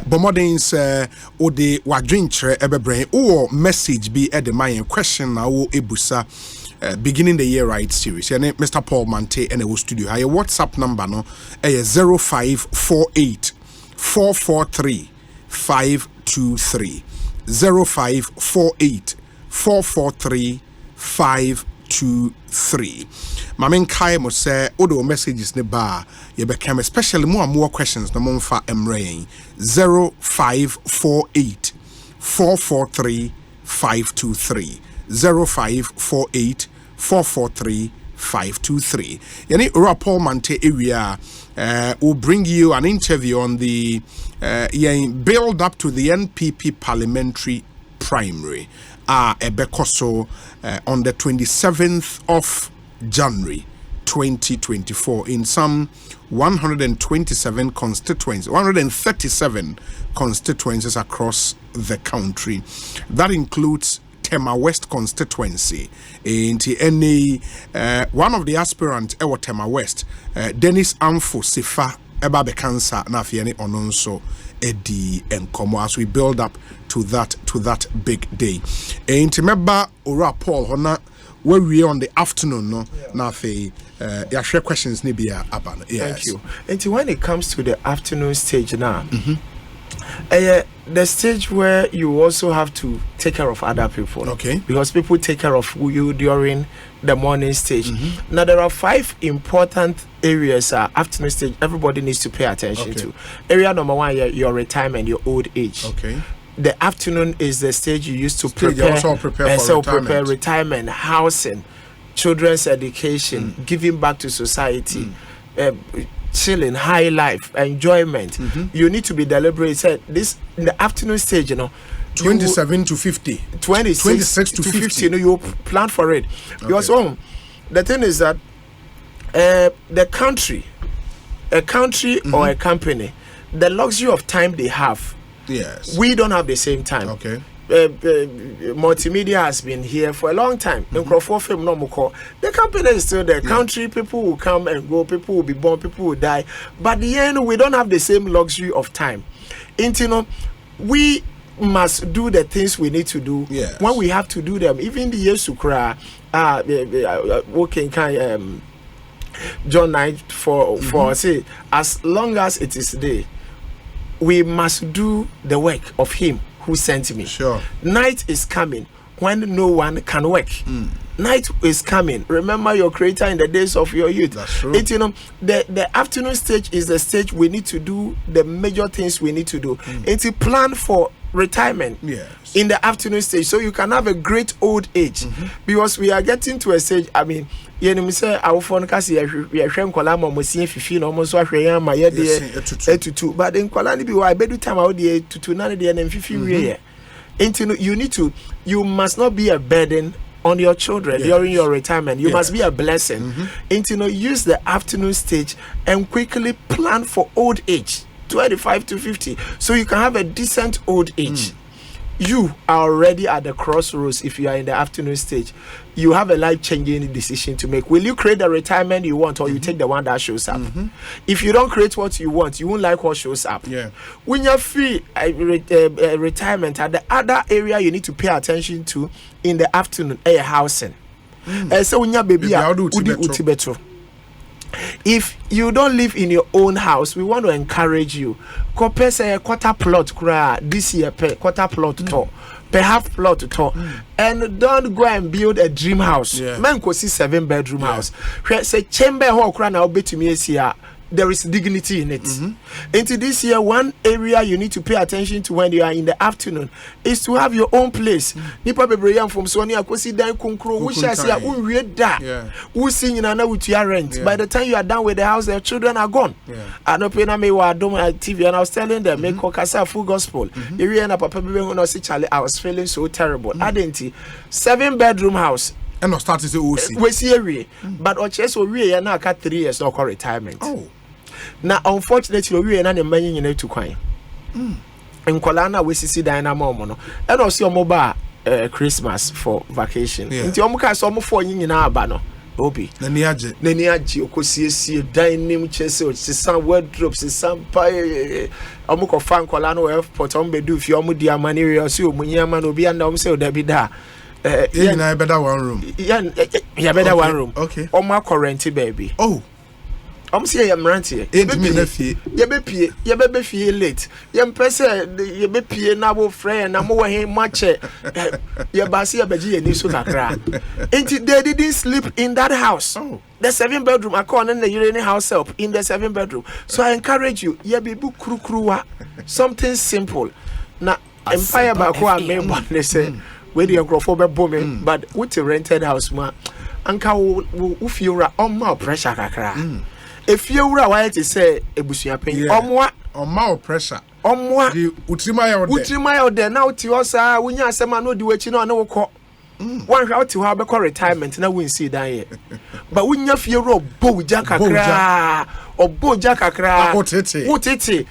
Bomodins o de wadwintre ebebrain or message be at the main question now ebusa beginning the year right series. Your name Mr. Paul Mante and a studio. Your WhatsApp number no 0548 443 523 0548 443 523. Mamen kai mo say odo messages ne ba ye become especially more questions no mo fa emrain 0548 443 523 0548 443 523. Yani Paul Mante area will bring you an interview on the build up to the NPP parliamentary primary Ebekoso on the 27th of January 2024 in some 137 constituencies across the country. That includes Tema West constituency. In any one of the aspirants ewa Tema West, Dennis Amfo Sifa eba bekansa na fiani ononso edi enkomo as we build up to that big day. Meba ora Paul hona where we on the afternoon no na fe ya share questions ni bia aban. Thank you. And when it comes to the afternoon stage now, the stage where you also have to take care of other people. Okay. Because people take care of you during the morning stage. Now there are 5 important areas afternoon stage everybody needs to pay attention to. Area number 1, your retirement, your old age. Okay. The afternoon is the stage you used to prepare retirement, housing, children's education, giving back to society, chilling, high life, enjoyment. You need to be deliberate. Said this in the afternoon stage, 27 to 50, 26 to 50. You plan for it. Because the thing is that a country or a company, the luxury of time they have. Yes. We don't have the same time. Okay. Multimedia has been here for a long time. The company is still there. Country, people will come and go, people will be born, people will die. But the end, we don't have the same luxury of time. We must do the things we need to do when we have to do them. Even the years to cry, John 9 for say, as long as it is day, we must do the work of him who sent me. Sure. Night is coming when no one can work. Night is coming. Remember your creator in the days of your youth. That's true. The afternoon stage is the stage we need to do the major things we need to do. It's a plan for retirement in the afternoon stage so you can have a great old age. Because we are getting to a stage, I mean, say our phone kasi we are showing kola mo see 15 almost so ahwe ma ye de etutu but in kola ni bi wa bedu time out de etutu na de na 15 we you must not be a burden on your children during your retirement. You must be a blessing. Use the afternoon stage and quickly plan for old age 25 to 50 so you can have a decent old age. You are already at the crossroads. If you are in the afternoon stage, you have a life-changing decision to make. Will you create the retirement you want, or you take the one that shows up? If you don't create what you want, you won't like what shows up. When you're free retirement, at the other area you need to pay attention to in the afternoon, housing. So when you're baby, if you don't live in your own house, we want to encourage you. Compare say a quarter plot this year, quarter plot to per half plot to and don't go and build a dream house. Man could see 7-bedroom house. Say chamber hall now be to me here. There is dignity in it. Into this year, one area you need to pay attention to when you are in the afternoon is to have your own place. Nipa bebreyam from Sonia Kosi Dan Kunkro, which I say read that. Who sing in another with your rent. By the time you are done with the house, their children are gone. I know pena me wa dom TV and I was telling them make kokasa full gospel. Area na papa bebe no see Charlie. I was feeling so terrible. Adenti 7-bedroom house. And no started to OC. We see area, but oches we na ka 3 years no retirement. Now, unfortunately, we are not a man you to coin. In Kolana, we see Dynamo Mono, and also mobile Christmas for vacation. Into Omuka, some 4 in our banner. Obi. Nani aji okosiesie dining chese some wardrobes some pie omuko fan kola no airport ombedu fi omu dia mani we so omunyama no bi anda om say oda bi da yeah better one room yeah better one room okay omu current baby oh say yam rantie ye be fie late yam pese ye be pie na bo friend na mo we mache ye ba se ye beji ye ni so kakra enti they didn't sleep in that house. Oh. The 7-bedroom I call in the urinary house help in the 7-bedroom. So I encourage you ye be bu kru something simple na empire ba ko a me bon say we the grofo booming but with a rented house ma anka wo fiora on my pressure kakra. If you were right to say ebusuya pen omwa pressure omwa the utrima there now to us wunya asema no di wachi no wo kọ one hwa to ha be call retirement na win see dan here but wunya fie ro boja kakra oboja kakra wotete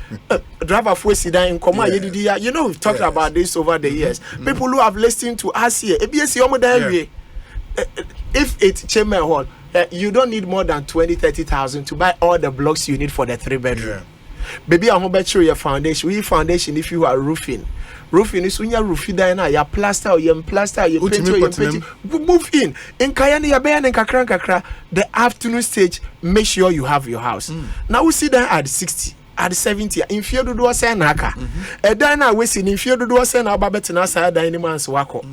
driver for see dan come yedidi ya you know we've talked about this over the years. People who have listened to us here ebisi omo dan wie if it's chamber hall you don't need more than 20,000-30,000 to buy all the blocks you need for the 3-bedroom. Yeah. Baby, I'm about to your foundation. We foundation if you are roofing. Roofing is when you roofing down, you plaster or you plaster, you paint or you paint. Move in. In Kayani Yabe and Kakra, the afternoon stage, make sure you have your house. Now we see that at 60. At 70, in fear to do a senaka. A diner wasting in fear to do a sen or Babetina side dining man's wako.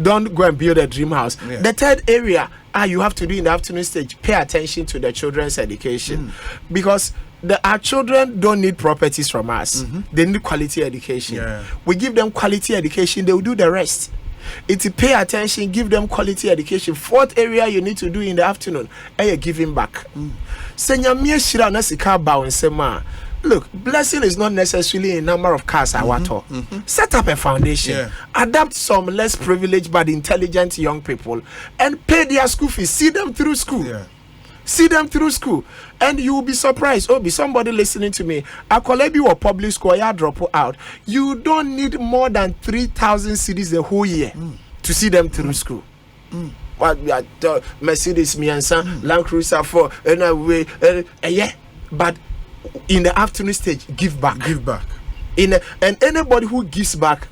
Don't go and build a dream house. Yeah. The third area you have to do in the afternoon stage, pay attention to the children's education because our children don't need properties from us. They need quality education. Yeah. We give them quality education, they will do the rest. It's pay attention, give them quality education. Fourth area you need to do in the afternoon, giving back. Look, blessing is not necessarily a number of cars I want to. Set up a foundation, adapt some less privileged but intelligent young people, and pay their school fees. See them through school. See them through school, and you will be surprised. Oh, be somebody listening to me. A college or public school, you drop out. You don't need more than 3,000 cedis a whole year to see them through school. What Mercedes, me and son, Land Cruiser for anyway, but. In the afternoon stage, give back. And anybody who gives back,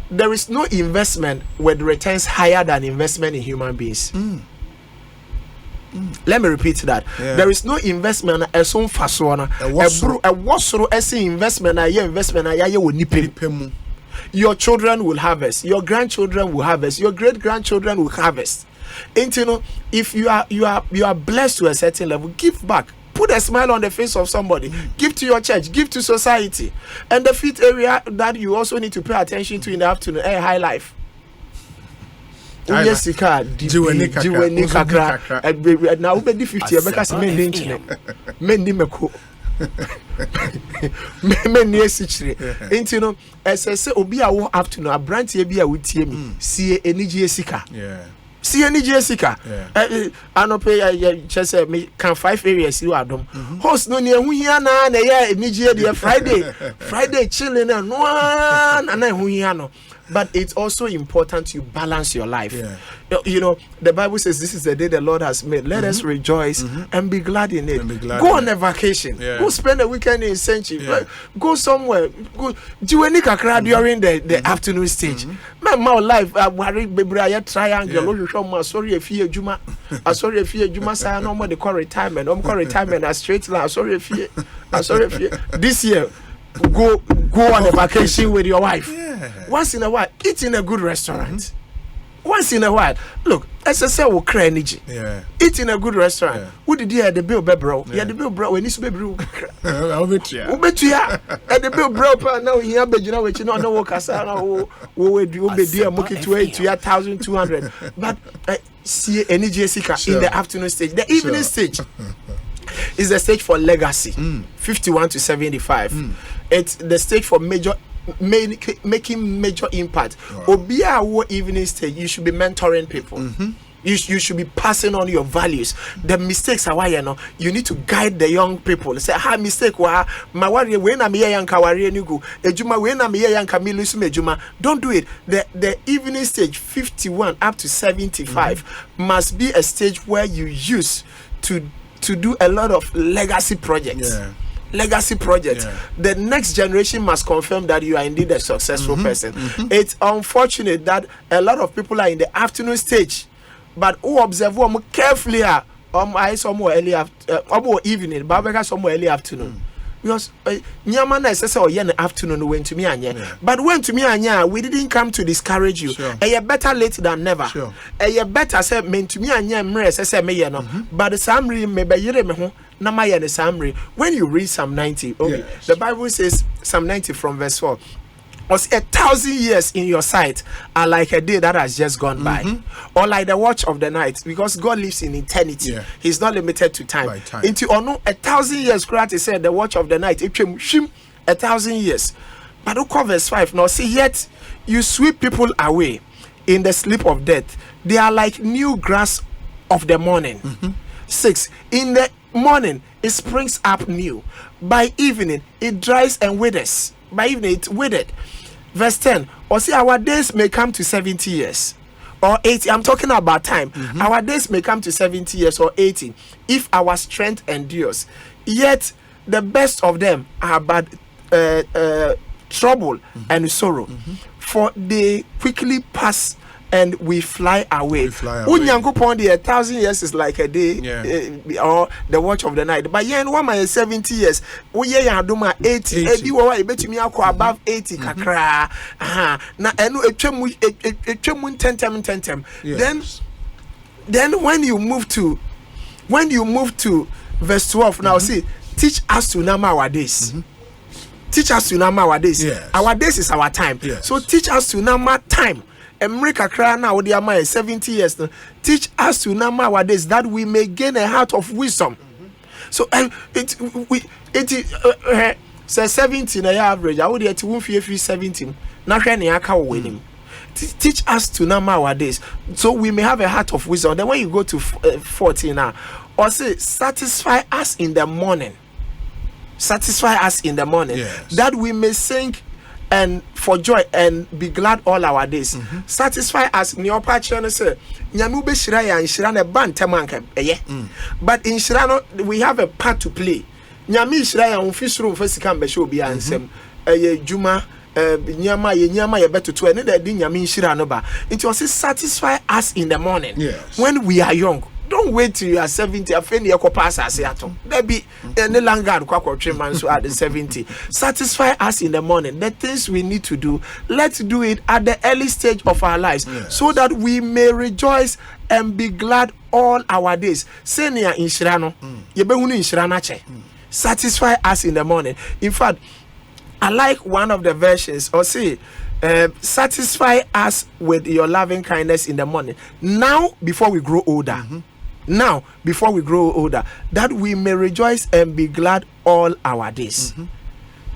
there is no investment with returns higher than investment in human beings. Let me repeat that. There is no investment as soon fasona. A wasro as investment your children will harvest, your grandchildren will harvest, your great grandchildren will harvest. And you know, if you are blessed to a certain level, give back. Put a smile on the face of somebody. Give to your church. Give to society. And the fifth area that you also need to pay attention to in the afternoon, high life. Yes, Sika. Jiweni kakra. Now we be 50. Because men didn't. Men didn't meko. Men near sichre. Ain't you know? As I say, obi awo afternoon. A branch ye be a wutie me. See energy Sika. Yeah. See any Jessica, I no pay just me can 5 areas you are done. Host no near Huyana, Nigeria Friday chilling and one and then Huyano. But it's also important you balance your life. You know, the Bible says this is the day the Lord has made. Let us rejoice and be glad in it. Go on a vacation. Go spend a weekend in Sanctuary. Go somewhere. Go during the afternoon stage. My life, I worry, baby, I triangle. Sorry if you Juma. Sorry if you Juma say no more the call retirement. I'm call retirement a straight line. Sorry if you. This year. Go on a vacation with your wife. Once in a while, eat in a good restaurant. Once in a while, look, SSL will cry energy. Eat in a good restaurant. Who did you have the bill, bro? Yeah, the bill, bro. When it's baby, I'll bet you. And the bill, bro. Now you have you know what you know. No work as who would you be dear? Moki to 1,200. But see energy Jessica in the afternoon stage, the evening stage. Is the stage for legacy, 51 to 75. It's the stage for making major impact. Obia evening stage, you should be mentoring people. You should be passing on your values. The mistakes are why you need to guide the young people. Say, ha mistake wa my worry when I'm here young kawari nugu ejuma when I'm here young kamilu ejuma. Don't do it. The evening stage 51 up to 75 must be a stage where you use to do a lot of legacy projects. Yeah. Legacy projects. Yeah. The next generation must confirm that you are indeed a successful person. It's unfortunate that a lot of people are in the afternoon stage, but who observe them carefully I somewhere early evening, but somewhere early afternoon. Because nyama na say or yen afternoon went to me anya. But when to me anya, we didn't come to discourage you. Sure. A better late than never. Sure. A better say mean to me anya mre say me no. But the summary me be yire me ho na ma ye the summary. When you read Psalm 90, okay, yes. the Bible says Psalm 90 from verse 4. Was 1,000 years in your sight are like a day that has just gone by, or like the watch of the night, because God lives in eternity. Yeah. He's not limited to time. By time. Into or no 1,000 years, Christ said the watch of the night. It came 1,000 years. But look at verse 5 now. See, yet you sweep people away in the sleep of death. They are like new grass of the morning. 6. In the morning it springs up new. By evening it dries and withers. By evening it withered. Verse 10. Or see, our days may come to 70 years or 80. I'm talking about time. Our days may come to 70 years or 80 if our strength endures. Yet the best of them are but trouble and sorrow, for they quickly pass and we fly away. Unyankopon, the 1,000 years is like a day, or the watch of the night. But yeah, one my 70 years, we yeah duma 80. Ebi wa bet me akọ above 80 kakra. Na enu etwemu tentem. Then when you move to verse 12, now see, teach us to number our days. Teach us to number our days. Yes. Our days is our time. Yes. So teach us to number time. America cry now with their 70 years. Teach us to number our days that we may gain a heart of wisdom. So it says 17 average. I would get to 17. Teach us to number our days so we may have a heart of wisdom. Then when you go to 14 now, or say satisfy us in the morning. Satisfy us in the morning, yes, that we may sing and for joy and be glad all our days. Satisfy us. Say, but in Shirano we have a part to play. Nyami Shiraya unfisrum first come be show be ansem. Juma nyama ye better to any that nyami Shirano ba. It was satisfy us in the morning. Yes. When we are young. Don't wait till you are 70. I feel you pass as atom. There be any longer so at the 70. Satisfy us in the morning. The things we need to do, let's do it at the early stage of our lives, yes, so that we may rejoice and be glad all our days. Senior in Shirano, Yebehunu in Shiranache. Satisfy us in the morning. In fact, I like one of the versions, or say, satisfy us with your loving kindness in the morning. Now, before we grow older. Now, before we grow older, that we may rejoice and be glad all our days.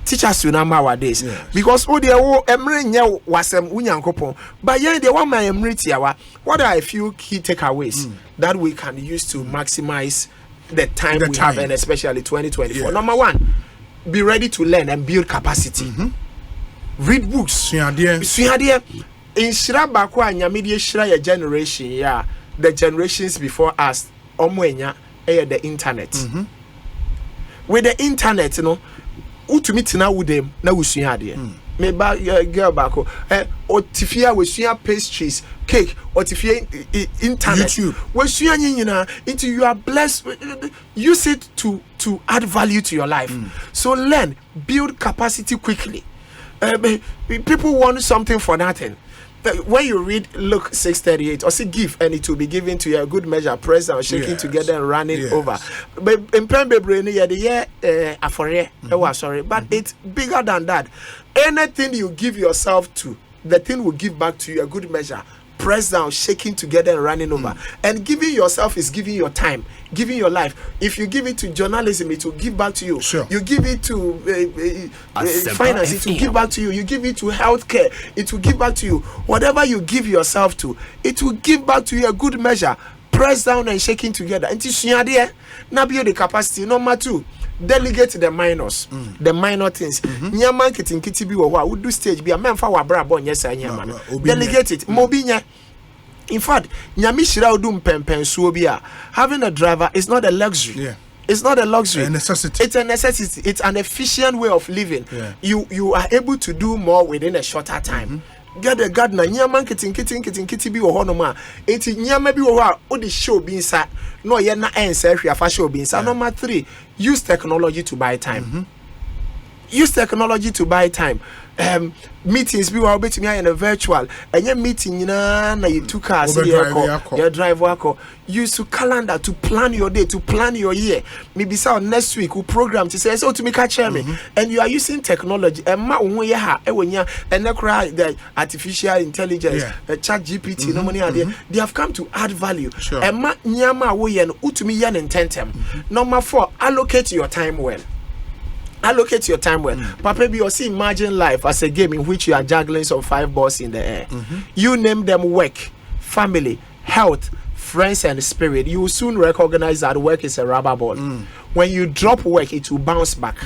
Teach us to number our days, yes, because what are a few key takeaways that we can use to maximize the time we have, and especially 2024. Yes. Number 1, be ready to learn and build capacity. Read books. In Shirabakwa Nyamidi Shiraya generation, the generations before us, omwenya the internet. With the internet, you know, utumiti na udem na usuade. Me ba girl bako otifia we pastries, cake, otifia internet. YouTube. We nyina into you are blessed. Use it to add value to your life. So learn, build capacity quickly. People want something for nothing. When you read Luke 6:38, or see give and it will be given to you, a good measure, pressed down, shaking, yes, together and running, yes, over. But in but it's bigger than that. Anything you give yourself to, the thing will give back to you, a good measure, pressed down, shaking together and running over. And giving yourself is giving your time, giving your life. If you give it to journalism, it will give back to you. Sure. You give it to finance, it will give back to you. You give it to healthcare, it will give back to you. Whatever you give yourself to, it will give back to you a good measure. Pressed down and shaking together. And now build the capacity. Number 2, delegate the minors, the minor things. Nyaman kiti bi wo would do stage be a man for wa bra bon yes nyama. Delegate it. Mobinya. In fact, nyami shira odum pempen so bia. Having a driver is not a luxury. Yeah. It's not a luxury. A necessity. It's a necessity. It's an efficient way of living. Yeah. You are able to do more within a shorter time. Get the gardener nyaman kiti bi wo hono ma. Enti nyama bi wo a o de show bi nsa no ye na ensa hwe afa show bi nsa. Number 3, use technology to buy time. Use technology to buy time. Meetings be were betting me in a virtual and your meeting na you took us your drive work. Use to calendar to plan your day, to plan your year. Maybe so next week we program to say so to me catch me. And you are using technology and ma unwe ha ewenya and the artificial intelligence, chat GPT, no money there. They have come to add value. And ma nyama wo ye no utumi ye intentem. Number 4, allocate your time well. Allocate your time well. Papa, you see, imagine life as a game in which you are juggling some 5 balls in the air. You name them work, family, health, friends, and spirit. You will soon recognize that work is a rubber ball. When you drop work, it will bounce back.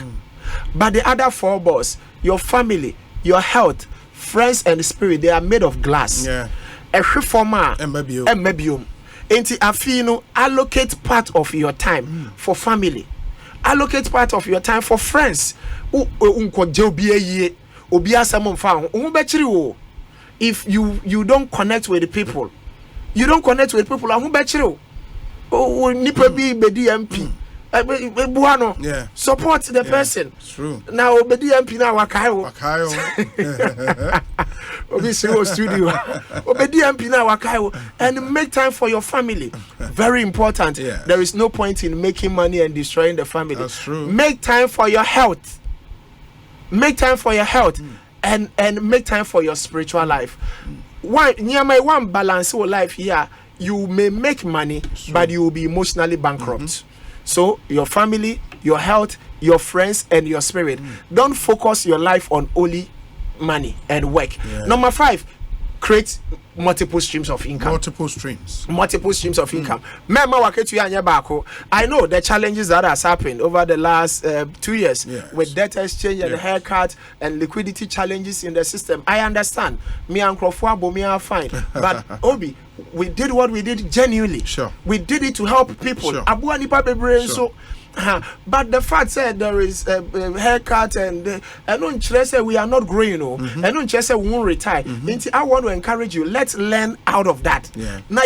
But the other 4 balls, your family, your health, friends, and spirit, they are made of glass. Yeah. A reformer, embebium. Enti afino, allocate part of your time for family. Allocate part of your time for friends. If you don't connect with the people, support the person. True. Now obedi MP na wakayo. Obi studio. Obedi MP na wakayo and make time for your family. Very important. Yeah. There is no point in making money and destroying the family. That's true. Make time for your health. Make time for your health and make time for your spiritual life. One balance your life here. You may make money, but you will be emotionally bankrupt. So your family, your health, your friends, and your spirit. Don't focus your life on only money and work. Number 5, create multiple streams of income. Multiple streams of income. I know the challenges that has happened over the last 2 years with debt exchange and haircut and liquidity challenges in the system. I understand. Me and Crawford, me are fine. But Obi, we did what we did genuinely. Sure. We did it to help people. Sure. So but the fact said there is a haircut and don't say we are not growing, and don't say we won't retire. I want to encourage you. Let's learn out of that. Now,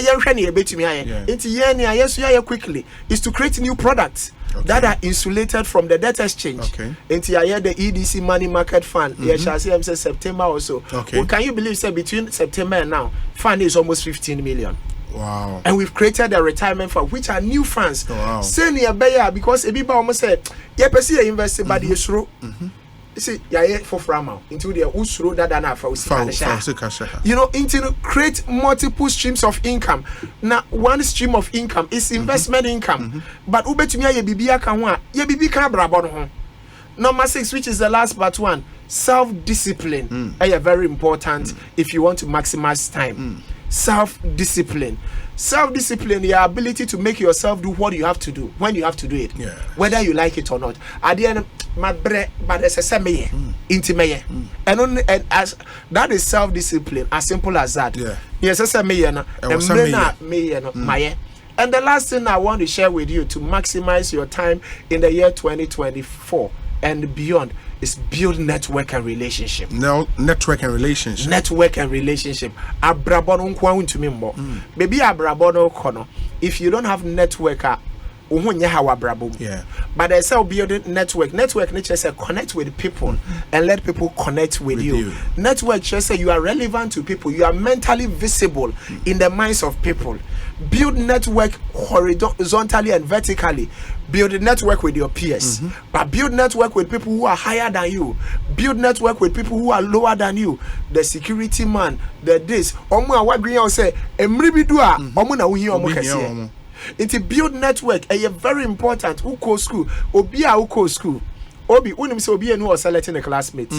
quickly is to create new products that are insulated from the debt exchange. The EDC money market fund. Shall say September also. Well, can you believe say between September and now, fund is almost 15 million. Wow. And we've created a retirement fund, which are new funds. Wow. Say near Bayer because everybody almost said, yeah, per invest by the Yusro. You see, yeah, for Frama into the Usro that you know, into create multiple streams of income. Now, one stream of income is investment income, but Ube to me, ye bibia kanwa, ye bibi brabon. Number 6, which is the last but one, self-discipline. Very important if you want to maximize time. Self-discipline, your ability to make yourself do what you have to do when you have to do it, whether you like it or not. At the end, my bread, but as a semi, intimate, and as that is self-discipline, as simple as that. Yes, as a me, and my. And the last thing I want to share with you to maximize your time in the year 2024 and beyond is build network and relationship. Network and relationship. Abrabono nkwa ntumi mbo. Baby abrabono kono. If you don't have network, but there's a building network. Network nature say connect with people and let people connect with you. Network just say you are relevant to people. You are mentally visible in the minds of people. Build network horizontally and vertically. Build a network with your peers, but build network with people who are higher than you. Build network with people who are lower than you. The security man, the this. Omo a wadri ya say emri bi do a omo na wo hi omo kese. It build network very important. Who go school? Obi a who go school. Obi unim say obi enu was selecting a classmate.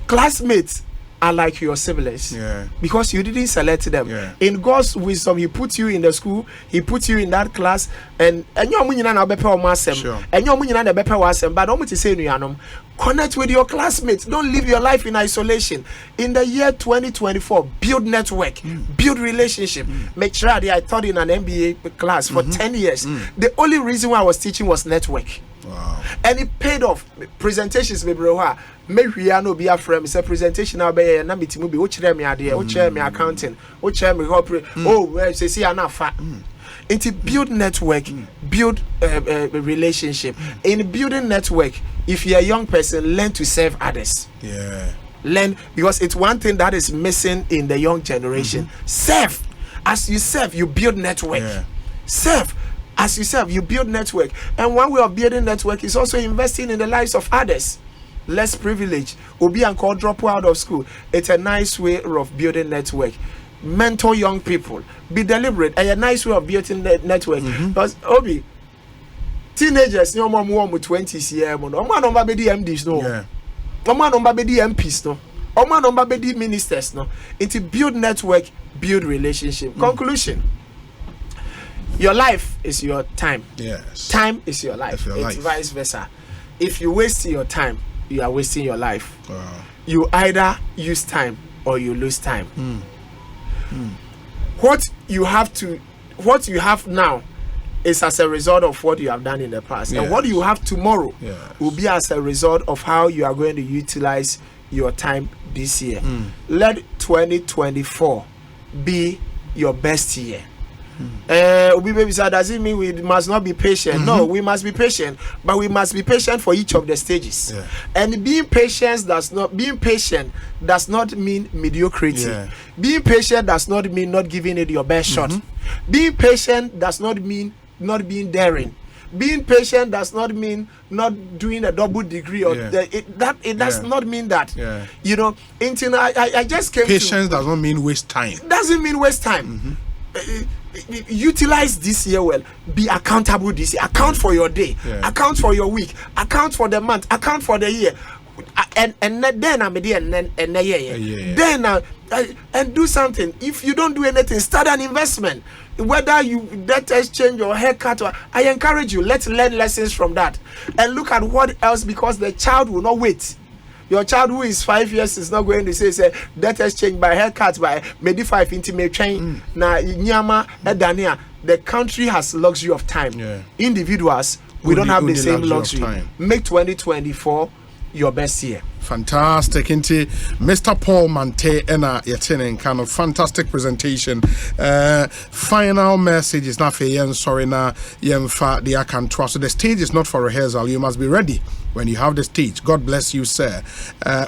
Classmates are like your siblings, because you didn't select them. In God's wisdom, He put you in the school, He put you in that class, and your munyina na bepe omasem, and your munyina na bepe wasem. But don't say nuanom. Connect with your classmates. Don't live your life in isolation. In the year 2024, build network, build relationship. Make sure that I taught in an MBA class for 10 years. The only reason why I was teaching was network. Wow. And it paid off. Presentations, maybe maybe I know be a friend. It's a presentation. I'll be na meeting. Maybe which me idea, which me accounting, which me corporate. Oh, say see enough. It's build network, build relationship. In building network, if you're a young person, learn to serve others. Learn, because it's one thing that is missing in the young generation. Serve. As you serve, you build network. Serve. As you serve, you build network. And one way of building network is also investing in the lives of others. Less privilege. Obi and call drop out of school. It's a nice way of building network. Mentor young people. Be deliberate. A nice way of building network. Because Obi, teenagers, no more 20s year. No man on baby MDs, no. No man on baby MPs, no. No man on baby ministers, no. It's build network, build relationship. Conclusion. Your life is your time. Yes. Time is your life. It's vice versa. If you waste your time, you are wasting your life. You either use time or you lose time. What you have now is as a result of what you have done in the past. And what you have tomorrow will be as a result of how you are going to utilize your time this year. Let 2024 be your best year. Does it mean we must not be patient? No, we must be patient, but we must be patient for each of the stages. And being patient does not mean mediocrity. Being patient does not mean not giving it your best shot. Being patient does not mean not being daring. Being patient does not mean not doing a double degree or it does not mean that. You know, I just came. Patience does not mean waste time. Doesn't mean waste time. Utilize this year well. Be accountable this year. Account for your day. Account for your week. Account for the month. Account for the year. And then I'm there and do something. If you don't do anything, start an investment. Whether you that exchange or haircut, or I encourage you. Let's learn lessons from that and look at what else, because the child will not wait. Your child who is 5 years is not going to say that exchange by haircut by maybe 5 intimate train na nyama edania. The country has luxury of time. Individuals, we don't have the same luxury. Make 2024 your best year. Fantastic. Into Mr. Paul Mante and kind of fantastic presentation. Final message is not for yen sorry na yen fa the can trust. So the stage is not for rehearsal. You must be ready when you have the stage. God bless you, sir.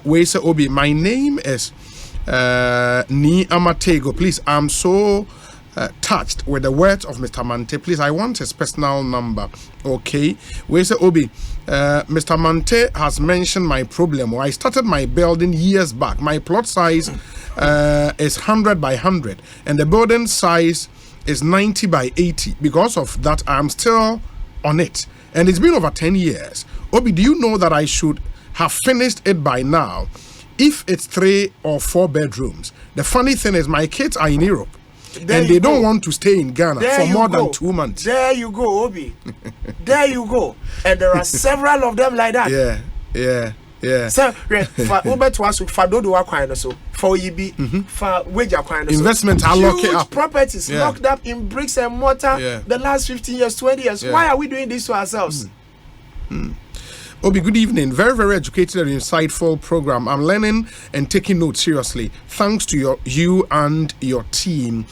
We say Obi, my name is Ni Amatego. Please, I'm so touched with the words of Mr. Mante. Please, I want his personal number. Okay. We say Obi, Mr. Mante has mentioned my problem. I started my building years back. My plot size is 100 by 100 and the building size is 90 by 80. Because of that, I'm still on it. And it's been over 10 years. Obi, do you know that I should have finished it by now if it's 3 or 4 bedrooms? The funny thing is my kids are in Europe. And they don't want to stay in Ghana for more than 2 months. There you go, Obi. There you go. And there are several of them like that. So, for Uber to us, for Dodo Aquino, so for EB, for Wage Aquino. Investments are locked up. Properties locked up in bricks and mortar the last 15 years, 20 years. Why are we doing this to ourselves? Obi, good evening. Very, very educated and insightful program. I'm learning and taking notes seriously. Thanks to you and your team.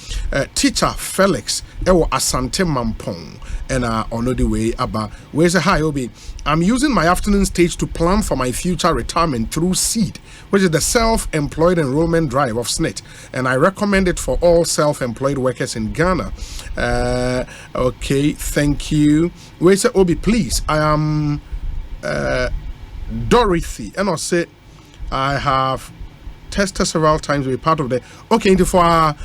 Teacher Felix, Ewo Asante Mampong, and on the way, Abba. Where's a hi, Obi? I'm using my afternoon stage to plan for my future retirement through SEED, which is the Self-Employed Enrollment Drive of SNIT, and I recommend it for all self-employed workers in Ghana. Okay, thank you. Where's a Obi? Please, I am Dorothy, and I say I have tested several times to be part of the for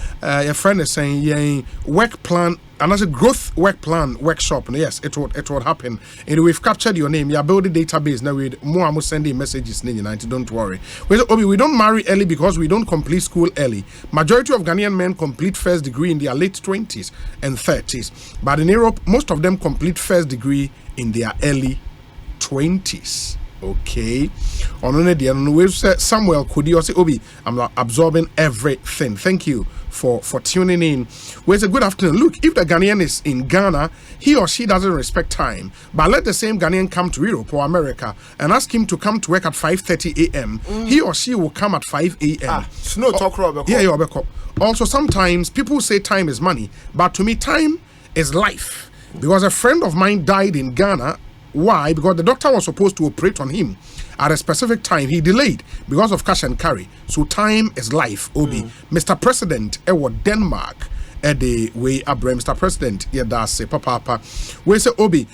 your friend is saying work plan and as a growth work plan workshop, and yes, it would happen. And we've captured your name, you're building database now with more and more sending messages, don't worry. We don't marry early because we don't complete school early. Majority of Ghanaian men complete first degree in their late 20s and 30s, but in Europe most of them complete first degree in their early 20s. Okay. On we've said Samuel could you say Obi, I'm absorbing everything. Thank you for tuning in. Well, it's a good afternoon. Look, if the Ghanaian is in Ghana, he or she doesn't respect time, but let the same Ghanaian come to Europe or America and ask him to come to work at 5:30 a.m. He or she will come at 5 a.m. No talk, Robert. Yeah, Robert. Also, sometimes people say time is money, but to me, time is life. Because a friend of mine died in Ghana. Why? Because the doctor was supposed to operate on him at a specific time. He delayed because of cash and carry. So time is life, Obi. Mr. President, Denmark, the way Abraham, Mr. President, that's Papa. We say, Obi,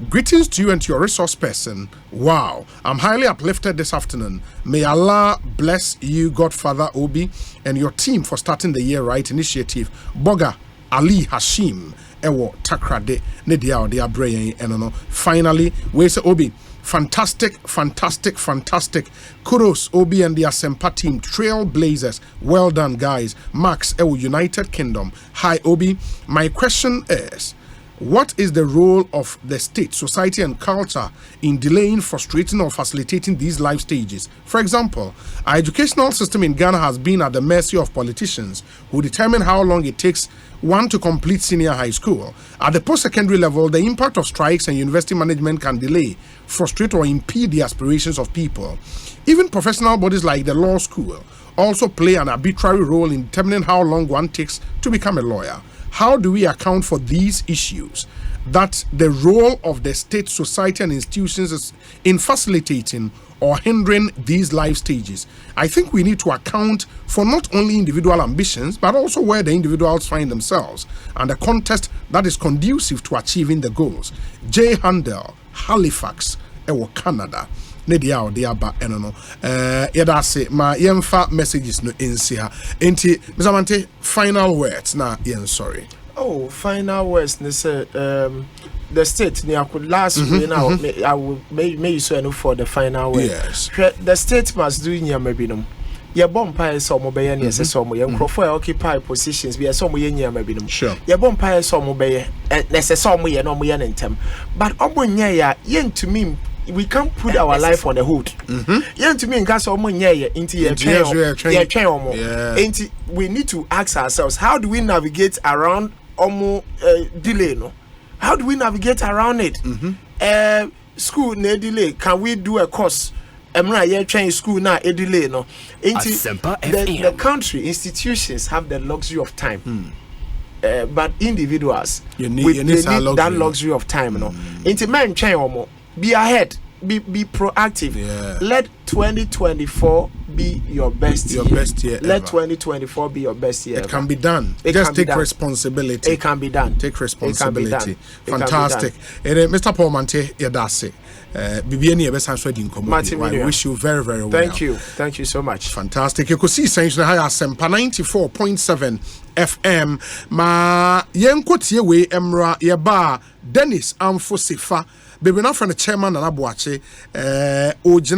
greetings to you and to your resource person. Wow, I'm highly uplifted this afternoon. May Allah bless you, Godfather Obi, and your team for starting the year right initiative. Boga Ali Hashim. Ewo takrade ne dia ode abrayen eno finally we say Obi fantastic kudos Obi and the Asempa team trailblazers, well done guys. Max Ewo United Kingdom. Hi Obi, my question is, what is the role of the state, society, and culture in delaying, frustrating, or facilitating these life stages? For example, our educational system in Ghana has been at the mercy of politicians who determine how long it takes one to complete senior high school. At the post-secondary level, the impact of strikes and university management can delay, frustrate, or impede the aspirations of people. Even professional bodies like the law school also play an arbitrary role in determining how long one takes to become a lawyer. How do we account for these issues? That the role of the state, society, and institutions is in facilitating or hindering these life stages. I think we need to account for not only individual ambitions, but also where the individuals find themselves and the context that is conducive to achieving the goals. J. Handel, Halifax, Canada. Nedia or diaba enono yada say ma yemfa messages no insia enti Mr. Mante, final words na yen sorry. Oh, final words ne say the state ne could last way now I will may so enough for the final word. Yes. The state must do nyama binom. Ye bompa so mo be ne say so mo ye nkrofo occupy positions be so mo ye nyama binom. Sure. Ye bompa so mo be ne say so mo ye no mo ye nentem. But obonya ya ye ntumi we can't put our life on the hold. Yeah, to me, in case of money, we need to ask ourselves, how do we navigate around delay? No, how do we navigate around it? School no delay. Can we do a course? Train school now a delay. No, the country institutions have the luxury of time. But individuals, they need that luxury of time. No, into men train be ahead, be proactive. Yeah. Let 2024 be your best year. Best year. Let ever. 2024 be your best year. It can be done. Just take responsibility. It can be done. Take responsibility. Fantastic. Mr. Paul Mante, yadase. Bibiani ebesan so di nkomo. I wish you very, very well. Thank you so much. Fantastic. You could see Essential High Asempa 94.7 FM. Ma yenkotie we emra yeba Dennis Amfosifa. Baby, not from the chairman and Abuache,